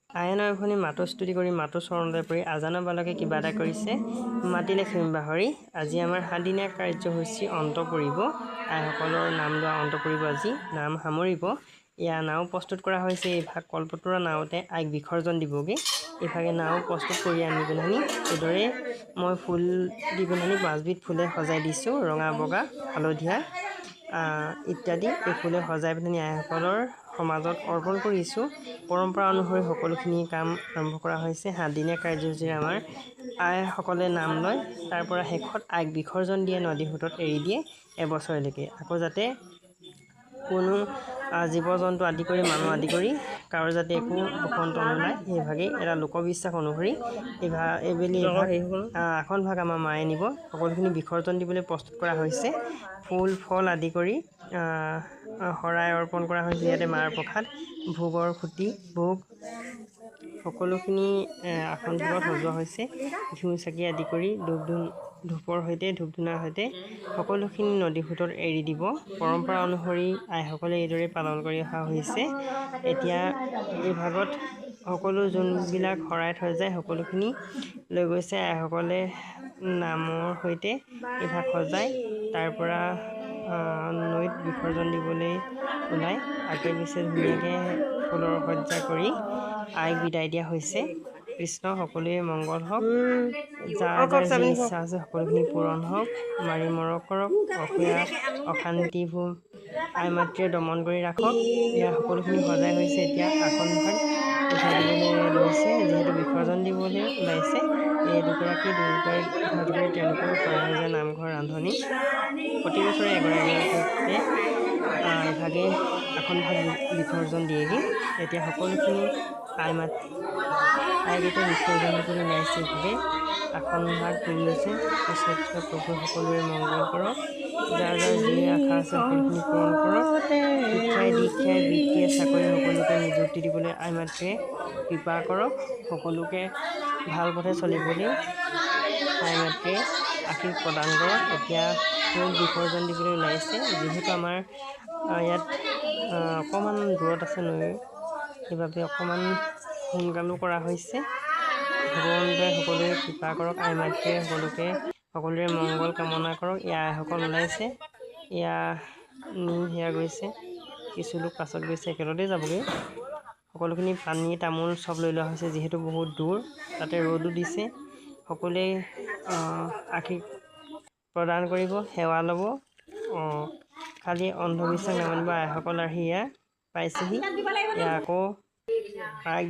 আইনৰ এখনি মাতো স্তুতি কৰি মাতো চৰণলৈ পৰি আজানৰ বালকে কিবা এটা কৰিছে মাতিলে খেমি বাহৰি। আজি আমাৰ 7 দিনীয়া কাৰ্যসূচী অন্ত পৰিব। আইসকলৰ নাম লোৱা অন্ত পৰিব আজি, নাম সামৰিব। ইয়াৰ নাও প্ৰস্তুত কৰা হৈছে। এইভাগ কলপতৰা নাওতে আইক বিসৰ্জন দিবগৈ। এইভাগে নাও প্ৰস্তুত কৰি আনি পেলানি এইদৰে মই ফুল দি পেলানি 5বিধ ফুলে সজাই দিছোঁ। ৰঙা, বগা, হালধীয়া ইত্যাদি এই ফুলে সজাই পেলানি আইসকলৰ সমাজত অৰ্পণ কৰিছোঁ। পৰম্পৰা অনুসৰি সকলোখিনি কাম আৰম্ভ কৰা হৈছে। 7 দিনীয়া কাৰ্যসূচীৰে আমাৰ আইসকলে নাম লয়। তাৰ পৰা শেষত আইক বিসৰ্জন দিয়ে, নদী সোঁতত এৰি দিয়ে এবছৰলৈকে। আকৌ যাতে কোনো জীৱ জন্তু আদি কৰি মানুহ আদি কৰি কাৰো যাতে একো বসন্ত নোলায়, সেইভাগেই এটা লোকবিশ্বাস অনুসৰি এইবেলি আসন ভাগ আমাৰ মায়ে নিব। সকলোখিনি বিসৰ্জন দিবলৈ প্ৰস্তুত কৰা হৈছে। ফুল ফল আদি কৰি শৰাই অৰ্পণ কৰা হৈছে। ইয়াতে মাৰ প্ৰসাদ, ভোগৰ খুঁটি, ভোগ সকলোখিনি আসন ভাগত সজোৱা হৈছে। ঘিউ চাকি আদি কৰি ধূপৰ সৈতে ধূপ ধূনাৰ সৈতে সকলোখিনি নদী সোঁতত এৰি দিব। পৰম্পৰা অনুসৰি আইসকলে এইদৰে পালন কৰি অহা হৈছে। এতিয়া এই ভাগত সকলো যোনবিলাক শৰাই থৈ যায় সকলোখিনি লৈ গৈছে আইসকলে নামৰ সৈতে এইভাগ সজাই তাৰ পৰা নৈত বিসৰ্জন দিবলৈ ওলাই আগে পিছে ধুনীয়াকৈ ফুলৰ সজ্জা কৰি আইক বিদায় দিয়া হৈছে। কৃষ্ণ সকলোৱে মংগল হওক, যাৰ যাৰ যি ইচ্ছা আছে সকলোখিনি পূৰণ হওক, মাৰি মৰক কৰক, অশান্তিবোৰ আই মাতৃয়ে দমন কৰি ৰাখক। ইয়াৰ সকলোখিনি সজাই হৈছে। এতিয়া আসন ভাগ উঠাই দিবলৈ লৈছে। যিহেতু বিসৰ্জন দিবলৈ ওলাইছে, এই দুগৰাকী তেওঁলোকেও সৰাই সজাই নামঘৰ ৰান্ধনি প্ৰতি বছৰে এগৰাকীকৈ ইভাগে আসন ভাগ বিসৰ্জন দিয়েগৈ। এতিয়া সকলোখিনি আইক এতিয়া বিসৰ্জন দিবলৈ ওলাইছে। ইভাগে আসন ভাগ তুলি লৈছে। কৃষ্ণ কৃষ্ণ প্ৰভু সকলোৰে মংগল কৰক, যাৰ যাৰ যি আশা আছে সকলোখিনি পূৰণ কৰক। শিক্ষাই দীক্ষাই বৃত্তিয়ে চাকৰি সকলোকে নিযুক্তি দিবলৈ আই মাতৃয়ে কৃপা কৰক। সকলোকে ভাল পথে চলিবলৈ আই মাতৃয়ে আশীষ প্ৰদান কৰক। এতিয়া নৈত বিসৰ্জন দিবলৈ ওলাইছে। যিহেতু আমাৰ ইয়াত অকণমান দূৰত আছে নৈ, সেইবাবে অকণমান সোনকালো কৰা হৈছে। ভগৱন্তই সকলোৰে কৃপা কৰক, আই মাতৃয়ে সকলোৰে মংগল কামনা কৰক। এয়া আইসকল ওলাইছে। এয়া সেয়া গৈছে, কিছু লোক পাছত গৈছে, একেলগতে যাবগৈ। সকলোখিনি পানী তামোল চব লৈ লোৱা হৈছে। যিহেতু বহুত দূৰ, তাতে ৰ'দো দিছে। সকলোৱে আশীষ প্ৰদান কৰিব, সেৱা ল'ব। খালি অন্ধবিশ্বাস নামানিব। আইসকল আহি ইয়াত পাইছেহি। এয়া আকৌ আইক